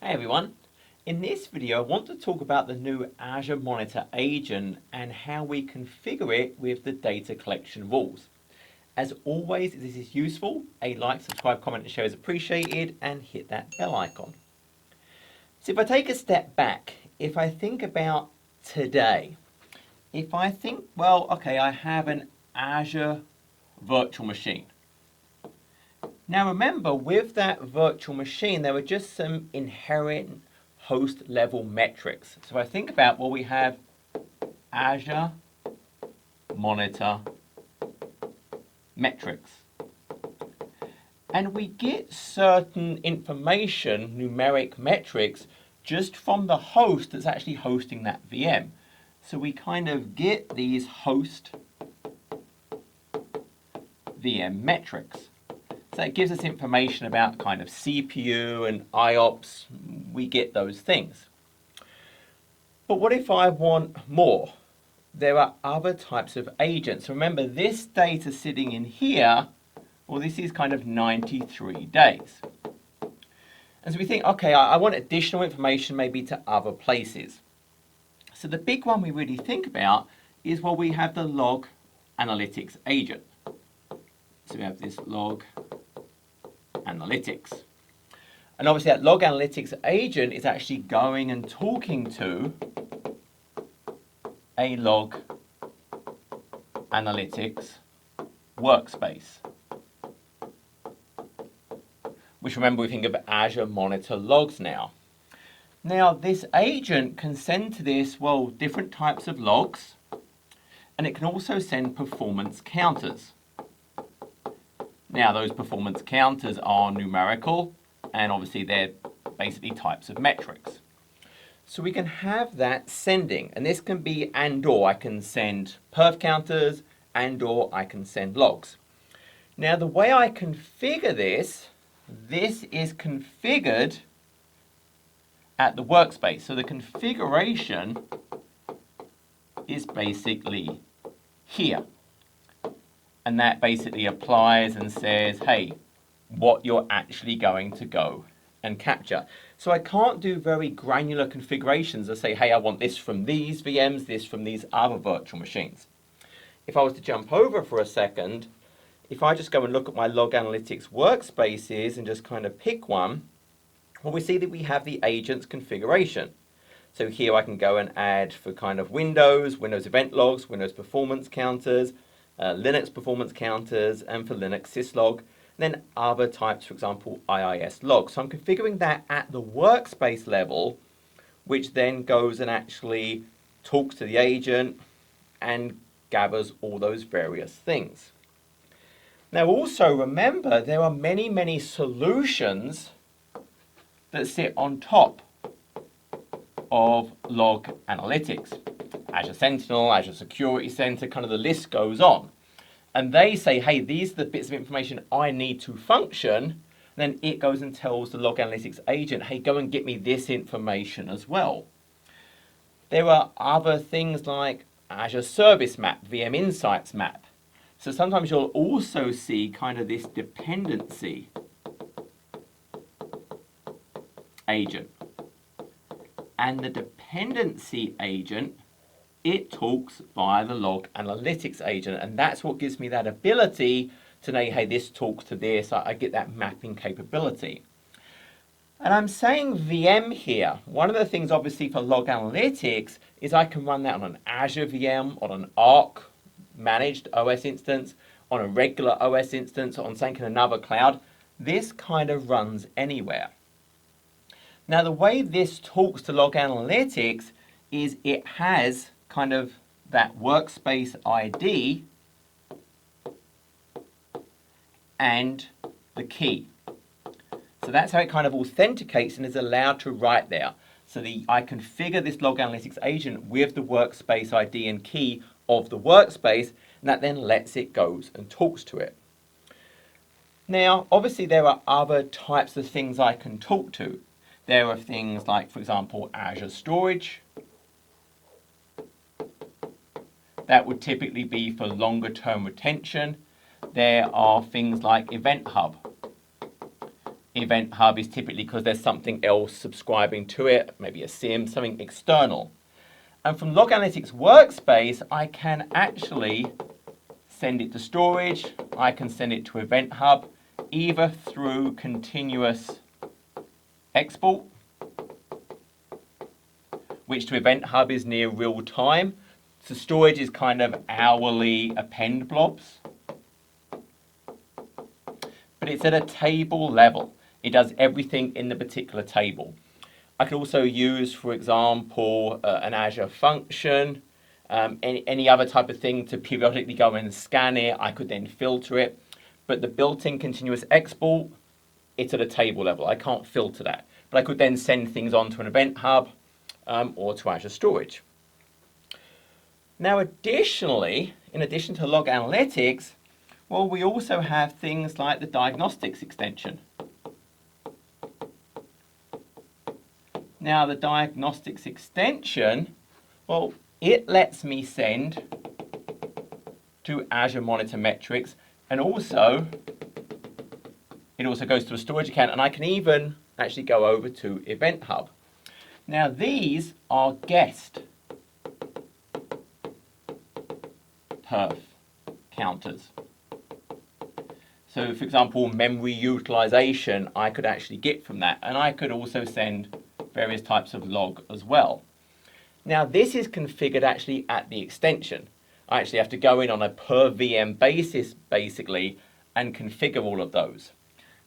Hey everyone, in this video I want to talk about the new Azure Monitor Agent and how we configure it with the data collection rules. As always, if this is useful, a like, subscribe, comment and share is appreciated, and hit that bell icon. So if I take a step back, if I think about today, if I think, well, okay, I have an Azure virtual machine. Now remember, with that virtual machine, there were just some inherent host level metrics. So I think about, well, we have Azure Monitor metrics. And we get certain information, numeric metrics, just from the host that's actually hosting that VM. So we kind of get these host VM metrics. So it gives us information about kind of CPU and IOPS. We get those things. But what if I want more? There are other types of agents. Remember, this data sitting in here, well, this is kind of 93 days. And so we think, okay, I want additional information maybe to other places. So the big one we really think about is, well, we have the log analytics agent. So we have this log analytics. And obviously that log analytics agent is actually going and talking to a log analytics workspace. Which, remember, we think of Azure Monitor logs now. Now this agent can send to this, well, different types of logs, and it can also send performance counters. Now those performance counters are numerical, and obviously they're basically types of metrics. So we can have that sending, and this can be and/or. I can send perf counters and/or I can send logs. Now the way I configure this is configured at the workspace. So the configuration is basically here. And that basically applies and says, hey, what you're actually going to go and capture. So I can't do very granular configurations and say, hey, I want this from these VMs, this from these other virtual machines. If I was to jump over for a second, if I just go and look at my log analytics workspaces and just kind of pick one, well, we see that we have the agent's configuration. So here I can go and add for kind of Windows event logs, Windows performance counters, Linux performance counters, and for Linux syslog, and then other types, for example, IIS logs. So I'm configuring that at the workspace level, which then goes and actually talks to the agent and gathers all those various things. Now also remember, there are many, many solutions that sit on top of log analytics. Azure Sentinel, Azure Security Center, kind of the list goes on. And they say, hey, these are the bits of information I need to function. Then it goes and tells the log analytics agent, hey, go and get me this information as well. There are other things like Azure Service Map, VM Insights Map. So sometimes you'll also see kind of this dependency agent. And the dependency agent, it talks via the log analytics agent, and that's what gives me that ability to know, hey, this talks to this. I get that mapping capability. And I'm saying VM here. One of the things obviously for log analytics is I can run that on an Azure VM, on an Arc managed OS instance, on a regular OS instance, on something in another cloud. This kind of runs anywhere. Now the way this talks to log analytics is it has kind of that workspace ID and the key. So that's how it kind of authenticates and is allowed to write there. So I configure this log analytics agent with the workspace ID and key of the workspace, and that then lets it go and talks to it. Now, obviously there are other types of things I can talk to. There are things like, for example, Azure Storage. That would typically be for longer term retention. There are things like Event Hub. Event Hub is typically because there's something else subscribing to it, maybe a SIM, something external. And from Log Analytics Workspace, I can actually send it to storage, I can send it to Event Hub, either through continuous export, which to Event Hub is near real time. So storage is kind of hourly append blobs. But it's at a table level. It does everything in the particular table. I could also use, for example, an Azure function, any other type of thing to periodically go and scan it. I could then filter it. But the built-in continuous export, it's at a table level. I can't filter that. But I could then send things onto an Event Hub or to Azure Storage. Now, additionally, in addition to Log Analytics, well, we also have things like the Diagnostics extension. Now, the Diagnostics extension, well, it lets me send to Azure Monitor Metrics, and also, it also goes to a storage account, and I can even actually go over to Event Hub. Now, these are guest perf counters. So, for example, memory utilization, I could actually get from that, and I could also send various types of log as well. Now, this is configured actually at the extension. I actually have to go in on a per VM basis, basically, and configure all of those.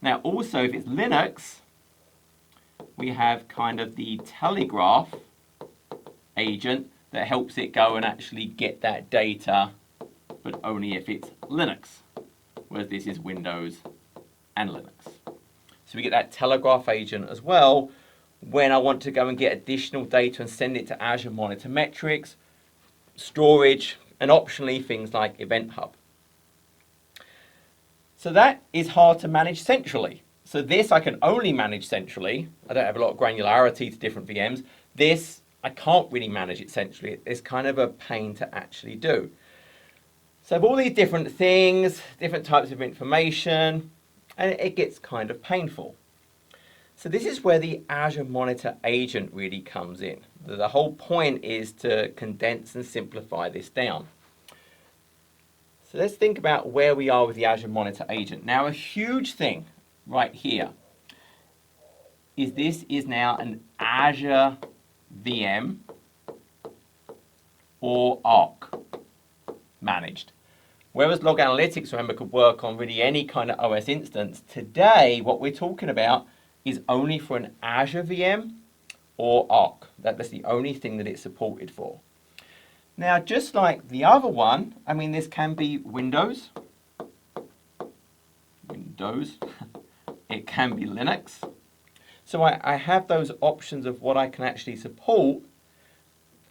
Now, also, if it's Linux, we have kind of the Telegraph agent that helps it go and actually get that data, but only if it's Linux, whereas this is Windows and Linux. So we get that Telegraph agent as well when I want to go and get additional data and send it to Azure Monitor Metrics, storage, and optionally things like Event Hub. So that is hard to manage centrally. So this I can only manage centrally. I don't have a lot of granularity to different VMs. This, I can't really manage it centrally. It's kind of a pain to actually do. So I have all these different things, different types of information, and it gets kind of painful. So this is where the Azure Monitor Agent really comes in. The whole point is to condense and simplify this down. So let's think about where we are with the Azure Monitor Agent. Now, a huge thing right here is this is now an Azure VM or Arc managed. Whereas Log Analytics, remember, could work on really any kind of OS instance, today what we're talking about is only for an Azure VM or Arc. That's the only thing that it's supported for. Now, just like the other one, I mean, this can be Windows. It can be Linux. So I have those options of what I can actually support,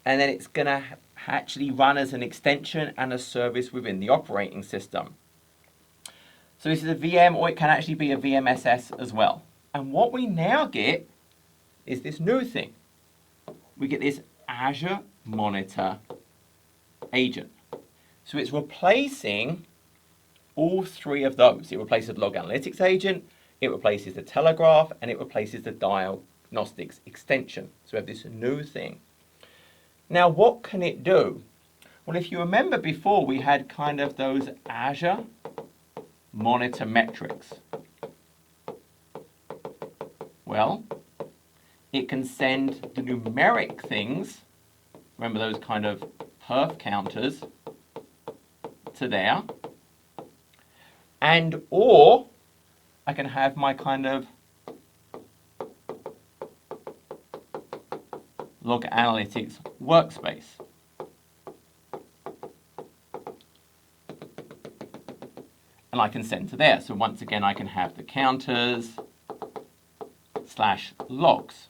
and then it's going to actually run as an extension and a service within the operating system. So this is a VM, or it can actually be a VMSS as well. And what we now get is this new thing. We get this Azure Monitor Agent. So it's replacing all three of those. It replaces the Log Analytics Agent, it replaces the Telegraph, and it replaces the Diagnostics extension. So we have this new thing. Now, what can it do? Well, if you remember before, we had kind of those Azure Monitor Metrics. Well, it can send the numeric things, remember those kind of perf counters, to there, and or I can have my kind of Log Analytics workspace. And I can send to there. So once again, I can have the counters / logs.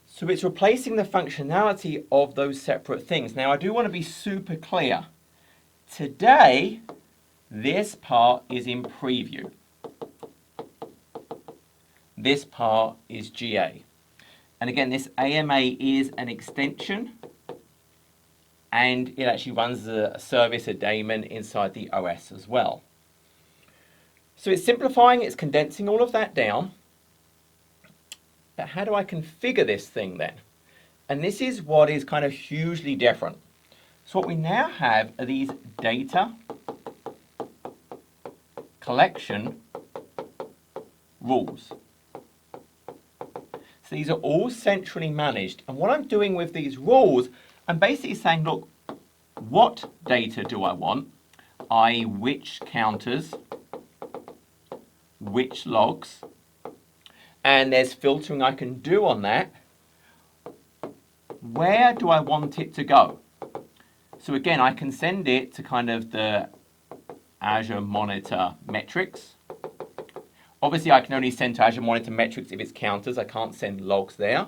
So it's replacing the functionality of those separate things. Now, I do want to be super clear. Today, this part is in preview. This part is GA. And again, this AMA is an extension, and it actually runs a service, a daemon, inside the OS as well. So it's simplifying, it's condensing all of that down. But how do I configure this thing then? And this is what is kind of hugely different. So what we now have are these data collection rules. So these are all centrally managed. And what I'm doing with these rules, I'm basically saying, look, what data do I want? I.e. which counters, which logs, and there's filtering I can do on that. Where do I want it to go? So again, I can send it to kind of the Azure Monitor metrics. Obviously, I can only send to Azure Monitor metrics if it's counters. I can't send logs there.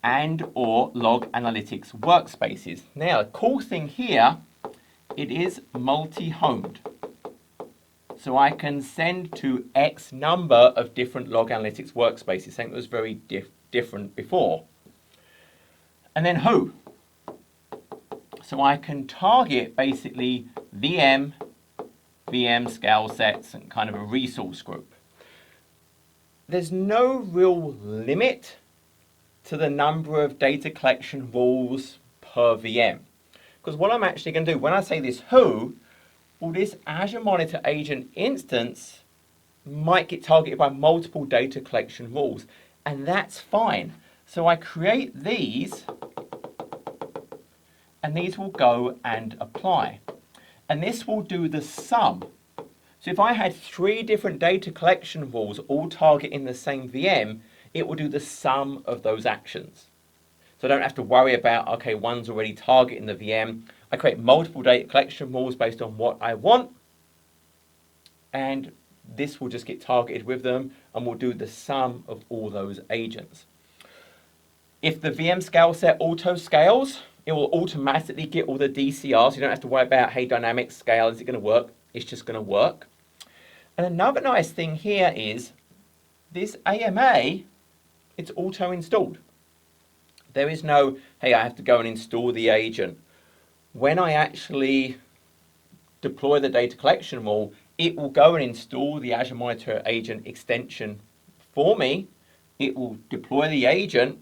And or log analytics workspaces. Now, the cool thing here, it is multi-homed. So I can send to X number of different log analytics workspaces, something that was very different before. And then who? So I can target basically VM scale sets, and kind of a resource group. There's no real limit to the number of data collection rules per VM. Because what I'm actually going to do, when I say this who, well, this Azure Monitor Agent instance might get targeted by multiple data collection rules, and that's fine. So I create these, and these will go and apply. And this will do the sum. So if I had 3 different data collection rules all targeting the same VM, it will do the sum of those actions. So I don't have to worry about, okay, one's already targeting the VM. I create multiple data collection rules based on what I want, and this will just get targeted with them, and will do the sum of all those agents. If the VM scale set auto scales, it will automatically get all the DCRs. You don't have to worry about, hey, dynamic scale, is it going to work? It's just going to work. And another nice thing here is this AMA, it's auto installed. There is no, hey, I have to go and install the agent. When I actually deploy the data collection rule, it will go and install the Azure Monitor Agent extension for me. It will deploy the agent,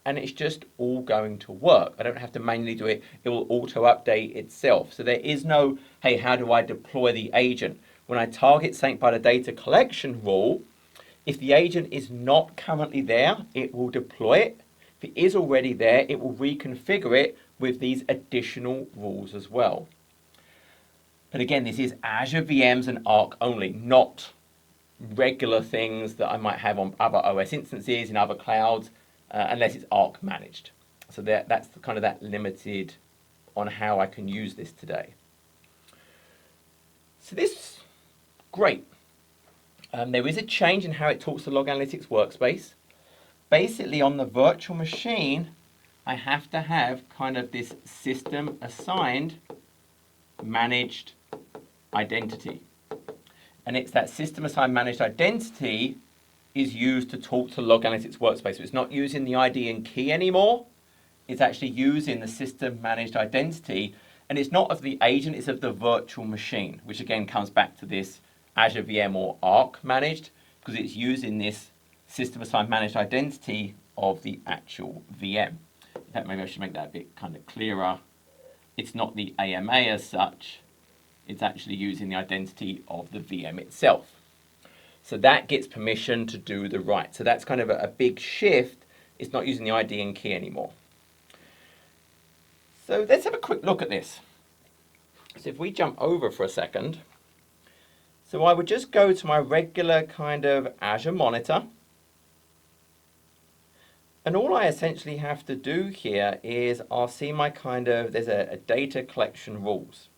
and it's just all going to work. I don't have to manually do it. It will auto update itself. So there is no, hey, how do I deploy the agent? When I target something by the data collection rule, if the agent is not currently there, it will deploy it. If it is already there, it will reconfigure it with these additional rules as well. But again, this is Azure VMs and Arc only, not regular things that I might have on other OS instances in other clouds, unless it's Arc managed. So that's kind of that limited on how I can use this today. So this, great. There is a change in how it talks to Log Analytics Workspace. Basically, on the virtual machine, I have to have kind of this system assigned managed identity. And it's that system assigned managed identity is used to talk to Log Analytics Workspace. So it's not using the ID and key anymore. It's actually using the system managed identity. And it's not of the agent, it's of the virtual machine, which again comes back to this Azure VM or Arc managed, because it's using this system assigned managed identity of the actual VM. In fact, maybe I should make that a bit kind of clearer. It's not the AMA as such, it's actually using the identity of the VM itself. So that gets permission to do the write. So that's kind of a big shift. It's not using the ID and key anymore. So let's have a quick look at this. So if we jump over for a second, so I would just go to my regular kind of Azure Monitor. And all I essentially have to do here is I'll see my kind of, there's a data collection rules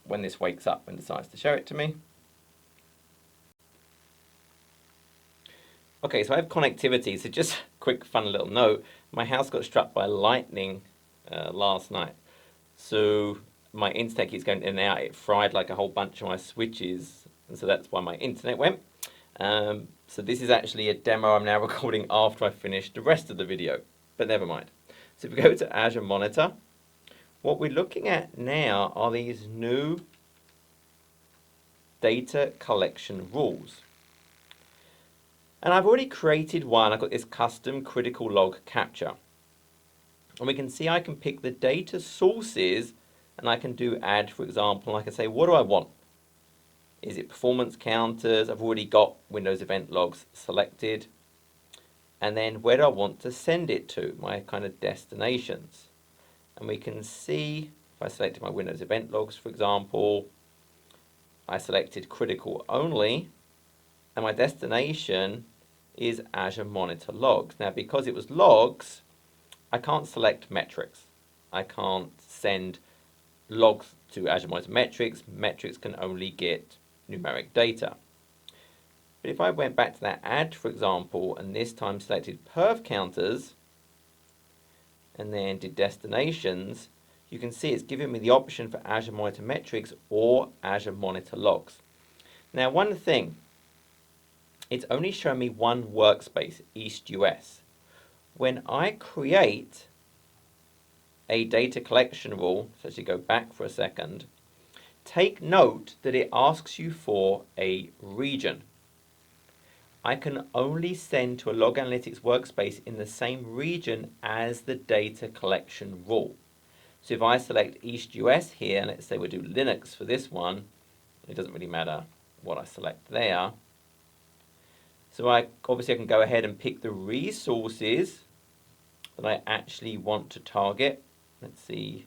when this wakes up and decides to show it to me. Okay, so I have connectivity. So just a quick fun little note. My house got struck by lightning last night. So my internet keeps going in and out. It fried like a whole bunch of my switches. And so that's why my internet went. So this is actually a demo I'm now recording after I finished the rest of the video. But never mind. So if we go to Azure Monitor, what we're looking at now are these new data collection rules. And I've already created one. I've got this custom critical log capture. And we can see I can pick the data sources and I can do add, for example. I can say, what do I want? Is it performance counters? I've already got Windows event logs selected. And then where do I want to send it to? My kind of destinations. And we can see if I selected my Windows event logs, for example, I selected critical only, and my destination is Azure Monitor Logs. Now, because it was logs, I can't select metrics. I can't send logs to Azure Monitor Metrics. Metrics can only get numeric data. But if I went back to that add, for example, and this time selected perf counters, and then did destinations, you can see it's giving me the option for Azure Monitor Metrics or Azure Monitor Logs. Now, one thing, it's only showing me one workspace, East US. When I create a data collection rule, so actually go back for a second, take note that it asks you for a region. I can only send to a Log Analytics workspace in the same region as the data collection rule. So if I select East US here, and let's say we'll do Linux for this one, it doesn't really matter what I select there. So obviously I can go ahead and pick the resources that I actually want to target. Let's see,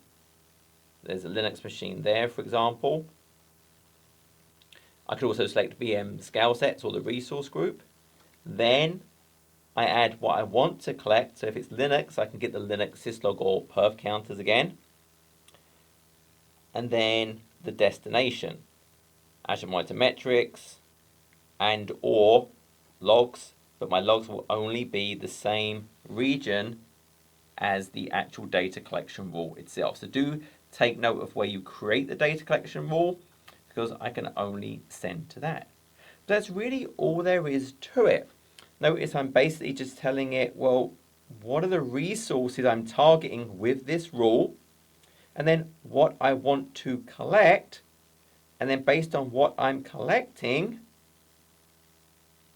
there's a Linux machine there, for example. I could also select VM scale sets or the resource group. Then I add what I want to collect. So if it's Linux, I can get the Linux syslog or perf counters again. And then the destination, Azure Monitor Metrics and or logs, but my logs will only be the same region as the actual data collection rule itself. So do take note of where you create the data collection rule, because I can only send to that. But that's really all there is to it. Notice I'm basically just telling it, well, what are the resources I'm targeting with this rule, and then what I want to collect, and then based on what I'm collecting,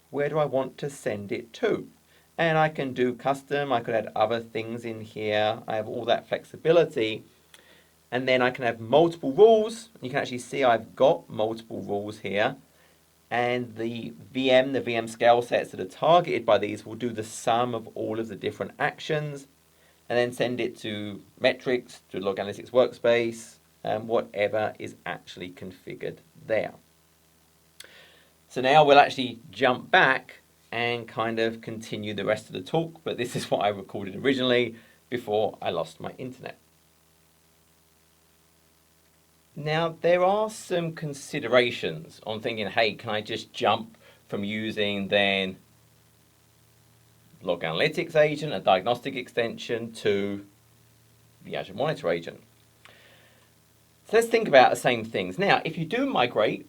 where do I want to send it to? And I can do custom, I could add other things in here, I have all that flexibility. And then I can have multiple rules. You can actually see I've got multiple rules here. And the VM scale sets that are targeted by these will do the sum of all of the different actions and then send it to metrics, to Log Analytics workspace, and whatever is actually configured there. So now we'll actually jump back and kind of continue the rest of the talk, but this is what I recorded originally before I lost my internet. Now, there are some considerations on thinking, hey, can I just jump from using then Log Analytics Agent, a diagnostic extension, to the Azure Monitor Agent? So let's think about the same things. Now, if you do migrate,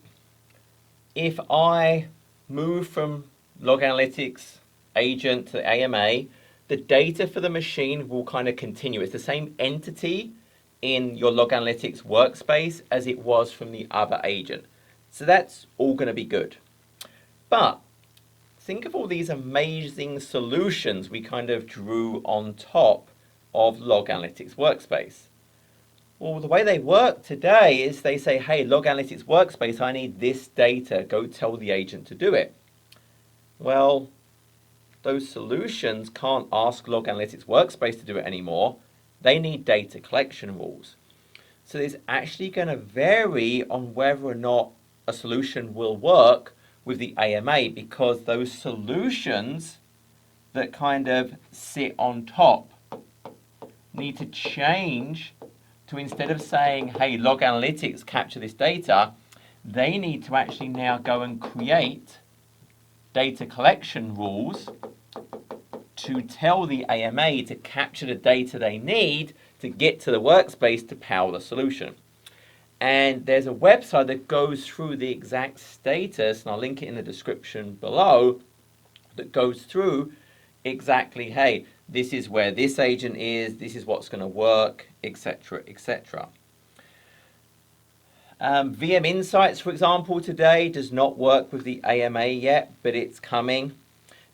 if I move from Log Analytics Agent to the AMA, the data for the machine will kind of continue. It's the same entity in your Log Analytics workspace as it was from the other agent. So that's all going to be good. But think of all these amazing solutions we kind of drew on top of Log Analytics workspace. Well, the way they work today is they say, hey, Log Analytics workspace, I need this data. Go tell the agent to do it. Well, those solutions can't ask Log Analytics workspace to do it anymore. They need data collection rules. So it's actually going to vary on whether or not a solution will work with the AMA, because those solutions that kind of sit on top need to change to, instead of saying, hey, Log Analytics, capture this data, they need to actually now go and create data collection rules to tell the AMA to capture the data they need to get to the workspace to power the solution. And there's a website that goes through the exact status, and I'll link it in the description below, that goes through exactly, hey, this is where this agent is, this is what's going to work, etc., etc. VM Insights, for example, today does not work with the AMA yet, but it's coming.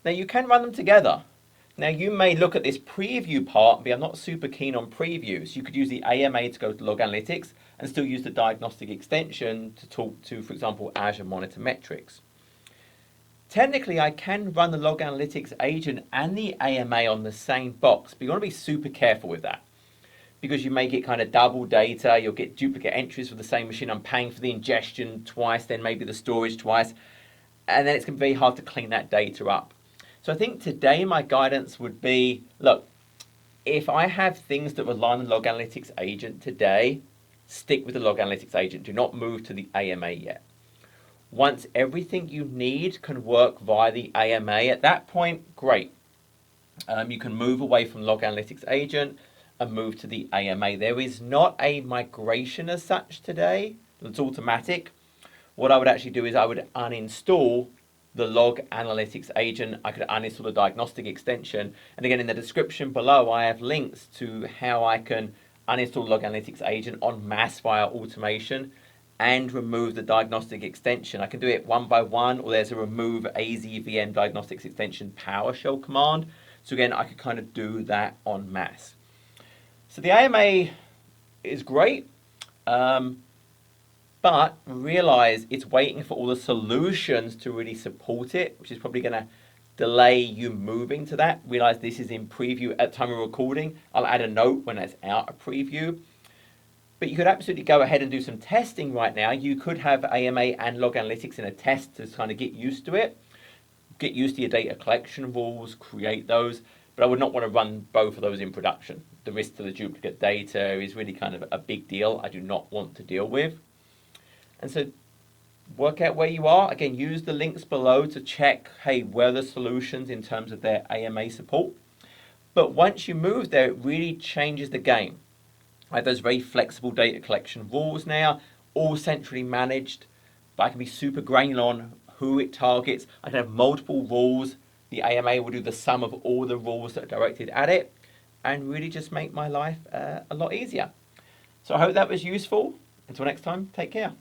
Now you can run them together. Now you may look at this preview part, but I'm not super keen on previews. You could use the AMA to go to Log Analytics and still use the diagnostic extension to talk to, for example, Azure Monitor Metrics. Technically, I can run the Log Analytics agent and the AMA on the same box, but you want to be super careful with that because you may get kind of double data, you'll get duplicate entries for the same machine. I'm paying for the ingestion twice, then maybe the storage twice, and then it's going to be very hard to clean that data up. So I think today my guidance would be, look, if I have things that rely on the Log Analytics agent today, stick with the Log Analytics agent. Do not move to the AMA yet. Once everything you need can work via the AMA, at that point, great. You can move away from Log Analytics agent and move to the AMA. There is not a migration as such today. It's automatic. What I would actually do is I would uninstall the Log Analytics agent. I could uninstall the diagnostic extension. And again, in the description below, I have links to how I can uninstall Log Analytics agent en masse via automation and remove the diagnostic extension. I can do it one by one, or there's a remove AZVM diagnostics extension PowerShell command. So again, I could kind of do that en masse. So the AMA is great. But realize it's waiting for all the solutions to really support it, which is probably going to delay you moving to that. Realize this is in preview at the time of recording. I'll add a note when it's out of preview. But you could absolutely go ahead and do some testing right now. You could have AMA and Log Analytics in a test to kind of get used to it. Get used to your data collection rules, create those. But I would not want to run both of those in production. The risk to the duplicate data is really kind of a big deal I do not want to deal with. And so work out where you are. Again, use the links below to check, hey, where are the solutions in terms of their AMA support. But once you move there, it really changes the game. I have those very flexible data collection rules now, all centrally managed, but I can be super granular on who it targets. I can have multiple rules. The AMA will do the sum of all the rules that are directed at it and really just make my life a lot easier. So I hope that was useful. Until next time, take care.